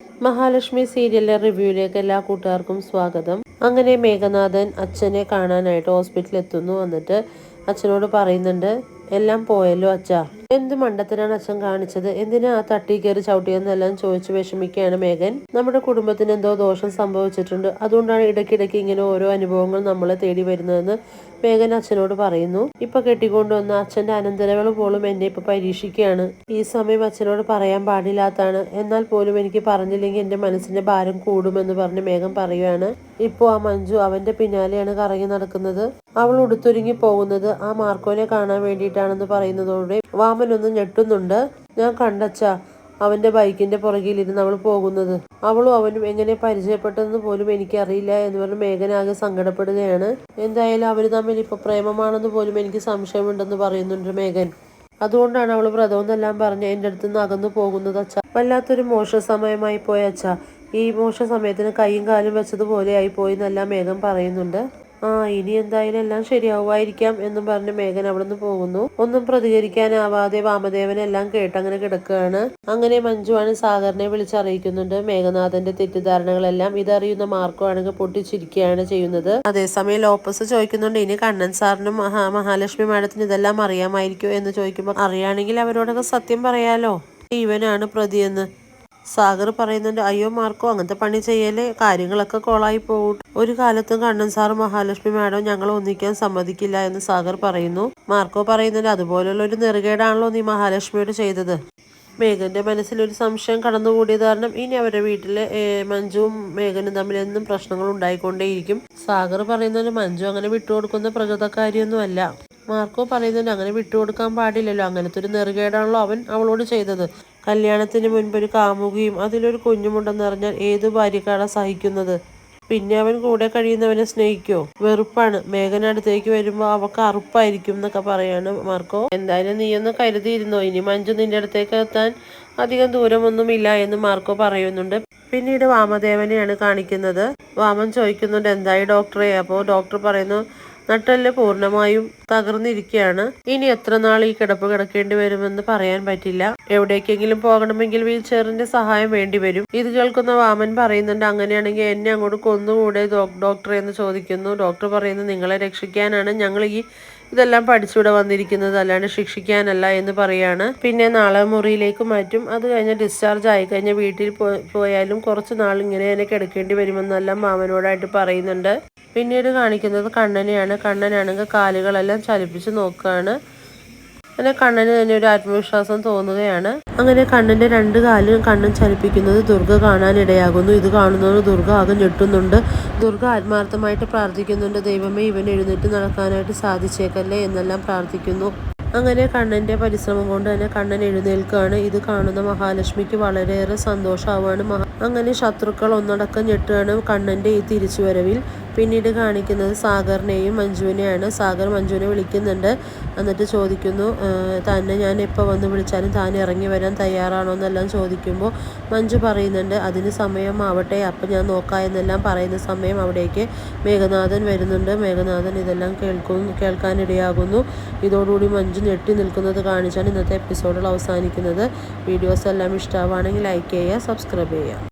മഹാലക്ഷ്മി സീരിയലിലെ റിവ്യൂയിലേക്ക് എല്ലാ കൂട്ടുകാർക്കും സ്വാഗതം. അങ്ങനെ മേഘനാഥൻ അച്ഛനെ കാണാനായിട്ട് ഹോസ്പിറ്റലിൽ എത്തുന്നു. എന്നിട്ട് അച്ഛനോട് പറയുന്നുണ്ട്, എല്ലാം പോയല്ലോ അച്ഛാ, എന്ത് മണ്ടത്തിനാണ് അച്ഛൻ കാണിച്ചത്, എന്തിനാ ആ തട്ടി കയറി ചവിട്ടിയെന്നെല്ലാം ചോദിച്ച് വിഷമിക്കുകയാണ് മേഘൻ. നമ്മുടെ കുടുംബത്തിന് എന്തോ ദോഷം സംഭവിച്ചിട്ടുണ്ട്, അതുകൊണ്ടാണ് ഇടയ്ക്കിടയ്ക്ക് ഇങ്ങനെ ഓരോ അനുഭവങ്ങൾ നമ്മളെ തേടി വരുന്നതെന്ന് മേഘൻ അച്ഛനോട് പറയുന്നു. ഇപ്പൊ കെട്ടിക്കൊണ്ടുവന്ന അച്ഛന്റെ അനന്തരവൾ പോലും എന്നെ ഇപ്പൊ പരീക്ഷിക്കുകയാണ്. ഈ സമയം അച്ഛനോട് പറയാൻ പാടില്ലാത്താണ്, എന്നാൽ പോലും എനിക്ക് പറഞ്ഞില്ലെങ്കിൽ എന്റെ മനസ്സിന്റെ ഭാരം കൂടുമെന്ന് പറഞ്ഞ് മേഘൻ പറയുകയാണ്. ഇപ്പോ ആ മഞ്ജു അവന്റെ പിന്നാലെയാണ് കറങ്ങി നടക്കുന്നത്. അവൾ ഉടുത്തൊരുങ്ങി പോകുന്നത് ആ മാർക്കോനെ കാണാൻ വേണ്ടിയിട്ടാണെന്ന് പറയുന്നതോടെ വാമൻ ഒന്ന് ഞെട്ടുന്നുണ്ട്. ഞാൻ കണ്ടച്ചാ അവന്റെ ബൈക്കിന്റെ പുറകിലിരുന്ന് അവൾ പോകുന്നത്, അവളും അവനും എങ്ങനെ പരിചയപ്പെട്ടതെന്ന് പോലും എനിക്കറിയില്ല എന്ന് പറഞ്ഞ് മേഘനാകെ സങ്കടപ്പെടുകയാണ്. എന്തായാലും അവര് തമ്മിൽ ഇപ്പൊ പ്രേമമാണെന്ന് പോലും എനിക്ക് സംശയമുണ്ടെന്ന് പറയുന്നുണ്ട് മേഘൻ. അതുകൊണ്ടാണ് അവൾ വ്രതമെന്നെല്ലാം പറഞ്ഞ് എൻ്റെ അടുത്ത് നിന്ന് അകന്നു പോകുന്നത് അച്ഛാ. വല്ലാത്തൊരു മോശ സമയമായി പോയ അച്ഛാ, ഈ മോശ സമയത്തിന് കൈയും കാലും വെച്ചതുപോലെ ആയി പോയി എന്നെല്ലാം മേഘൻ പറയുന്നുണ്ട്. ഇനി എന്തായാലും എല്ലാം ശരിയാവുമായിരിക്കാം എന്നും പറഞ്ഞ് മേഘൻ അവിടുന്ന് പോകുന്നു. ഒന്നും പ്രതികരിക്കാനാവാതെ വാമദേവനെല്ലാം കേട്ടങ്ങനെ കിടക്കുകയാണ്. അങ്ങനെ മഞ്ജുവാണ് സാഗറിനെ വിളിച്ചറിയിക്കുന്നുണ്ട് മേഘനാഥന്റെ തെറ്റിദ്ധാരണകളെല്ലാം. ഇതറിയുന്ന മാർക്കോ ആണെങ്കിൽ പൊട്ടിച്ചിരിക്കുകയാണ് ചെയ്യുന്നത്. അതേസമയം ലോപ്പസ് ചോദിക്കുന്നുണ്ട്, ഇനി കണ്ണൻ സാറിനും മഹാലക്ഷ്മി മാഡത്തിന് ഇതെല്ലാം അറിയാമായിരിക്കും എന്ന് ചോദിക്കുമ്പോൾ, അറിയാണെങ്കിൽ അവരോടൊക്കെ സത്യം പറയാലോ, ഇവനാണ് പ്രതിയെന്ന്. സാഗർ പറയുന്നുണ്ട്, അയ്യോ മാർക്കോ, അങ്ങനത്തെ പണി ചെയ്യല്ലേ, കാര്യങ്ങളൊക്കെ കോളായി പോകും. ഒരു കാലത്തും കണ്ണൻ സാർ മഹാലക്ഷ്മി മാഡം ഞങ്ങൾ ഒന്നിക്കാൻ സമ്മതിക്കില്ല എന്ന് സാഗർ പറയുന്നു. മാർക്കോ പറയുന്നുണ്ട്, അതുപോലുള്ള ഒരു നെറുകേടാണല്ലോ നീ മഹാലക്ഷ്മിയോട് ചെയ്തത്. മേഘന്റെ മനസ്സിലൊരു സംശയം കടന്നുകൂടിയത് കാരണം ഇനി അവരുടെ വീട്ടിലെ മഞ്ജുവും മേഘനും തമ്മിൽ എന്നും പ്രശ്നങ്ങൾ ഉണ്ടായിക്കൊണ്ടേയിരിക്കും. സാഗർ പറയുന്നുണ്ട്, മഞ്ജു അങ്ങനെ വിട്ടുകൊടുക്കുന്ന പ്രകൃതക്കാരിയൊന്നുമല്ല. മാർക്കോ പറയുന്നുണ്ട്, അങ്ങനെ വിട്ടുകൊടുക്കാൻ പാടില്ലല്ലോ, അങ്ങനത്തെ ഒരു നെറുകേടാണല്ലോ അവൻ അവളോട് ചെയ്തത്. കല്യാണത്തിന് മുൻപ് ഒരു കാമുകിയും അതിലൊരു കുഞ്ഞുമുണ്ടെന്ന് അറിഞ്ഞാൽ ഏതു ഭാര്യക്കാണ് സഹിക്കുന്നത്? പിന്നെ അവൻ കൂടെ കഴിയുന്നവനെ സ്നേഹിക്കോ? വെറുപ്പാണ്. മേഘനടുത്തേക്ക് വരുമ്പോൾ അവൾക്ക് അറുപ്പായിരിക്കും എന്നൊക്കെ പറയാണ് മാർക്കോ. എന്തായാലും നീയൊന്ന് കരുതിയിരുന്നോ, ഇനി മഞ്ജു നിന്റെ അടുത്തേക്ക് എത്താൻ അധികം ദൂരമൊന്നുമില്ല എന്ന് മാർക്കോ പറയുന്നുണ്ട്. പിന്നീട് വാമദേവനെയാണ് കാണിക്കുന്നത്. വാമൻ ചോദിക്കുന്നുണ്ട്, എന്തായി ഡോക്ടറെ? അപ്പോൾ ഡോക്ടർ പറയുന്നു, നട്ടെല്ല് പൂർണ്ണമായും തകർന്നിരിക്കുകയാണ്. ഇനി എത്ര നാൾ ഈ കിടപ്പ് കിടക്കേണ്ടി വരുമെന്ന് പറയാൻ പറ്റില്ല. എവിടേക്കെങ്കിലും പോകണമെങ്കിൽ വീൽ ചെയറിന്റെ സഹായം വേണ്ടി വരും. ഇത് കേൾക്കുന്ന വാമൻ പറയുന്നുണ്ട്, അങ്ങനെയാണെങ്കിൽ എന്നെ അങ്ങോട്ട് കൊന്നുകൂടെ ഡോക്ടറെ എന്ന് ചോദിക്കുന്നു. ഡോക്ടർ പറയുന്നു, നിങ്ങളെ രക്ഷിക്കാനാണ് ഞങ്ങൾ ഇതെല്ലാം പഠിച്ചിവിടെ വന്നിരിക്കുന്നത്, അല്ലാണ്ട് ശിക്ഷിക്കാനല്ല എന്ന് പറയാണ്. പിന്നെ നാളെ മുറിയിലേക്ക് മാറ്റും. അത് കഴിഞ്ഞ് ഡിസ്ചാർജ് ആയി കഴിഞ്ഞ് വീട്ടിൽ പോയാലും കുറച്ച് നാൾ ഇങ്ങനെ തന്നെ കിടക്കേണ്ടി വരുമെന്നെല്ലാം മാമനോടായിട്ട് പറയുന്നുണ്ട്. പിന്നീട് കാണിക്കുന്നത് കണ്ണനെയാണ്. കണ്ണനാണെങ്കിൽ കാലുകളെല്ലാം ചലിപ്പിച്ച് നോക്കുകയാണ്. അങ്ങനെ കണ്ണന് തന്നെ ഒരു ആത്മവിശ്വാസം തോന്നുകയാണ്. അങ്ങനെ കണ്ണന്റെ രണ്ട് കാലും കണ്ണൻ ചലിപ്പിക്കുന്നത് ദുർഗ കാണാനിടയാകുന്നു. ഇത് കാണുന്നവർ ദുർഗ ആകെ ഞെട്ടുന്നുണ്ട്. ദുർഗ ആത്മാർത്ഥമായിട്ട് പ്രാർത്ഥിക്കുന്നുണ്ട്, ദൈവമേ ഇവൻ എഴുന്നേറ്റ് നടക്കാനായിട്ട് സാധിച്ചേക്കല്ലേ എന്നെല്ലാം പ്രാർത്ഥിക്കുന്നു. അങ്ങനെ കണ്ണന്റെ പരിശ്രമം കൊണ്ട് തന്നെ കണ്ണൻ എഴുന്നേൽക്കുകയാണ്. ഇത് കാണുന്ന മഹാലക്ഷ്മിക്ക് വളരെയേറെ സന്തോഷമാവാണ്. അങ്ങനെ ശത്രുക്കൾ ഒന്നടക്കം ഞെട്ടുകയാണ് കണ്ണന്റെ ഈ തിരിച്ചുവരവിൽ. പിന്നീട് കാണിക്കുന്നത് സാഗറിനെയും മഞ്ജുവിനെയാണ്. സാഗർ മഞ്ജുവിനെ വിളിക്കുന്നുണ്ട്. എന്നിട്ട് ചോദിക്കുന്നു, തന്നെ ഞാൻ എപ്പോൾ വന്ന് വിളിച്ചാലും താൻ ഇറങ്ങി വരാൻ തയ്യാറാണോ എന്നെല്ലാം ചോദിക്കുമ്പോൾ മഞ്ജു പറയുന്നുണ്ട്, അതിന് സമയമാവട്ടെ, അപ്പം ഞാൻ നോക്കാം എന്നെല്ലാം പറയുന്ന സമയം അവിടേക്ക് മേഘനാഥൻ വരുന്നുണ്ട്. മേഘനാഥൻ ഇതെല്ലാം കേൾക്കാനിടയാകുന്നു. ഇതോടുകൂടി മഞ്ജു ഞെട്ടി നിൽക്കുന്നത് കാണിച്ചാണ് ഇന്നത്തെ എപ്പിസോഡുകൾ അവസാനിക്കുന്നത്. വീഡിയോസ് എല്ലാം ഇഷ്ടമാവുകയാണെങ്കിൽ ലൈക്ക് ചെയ്യുക, സബ്സ്ക്രൈബ് ചെയ്യുക.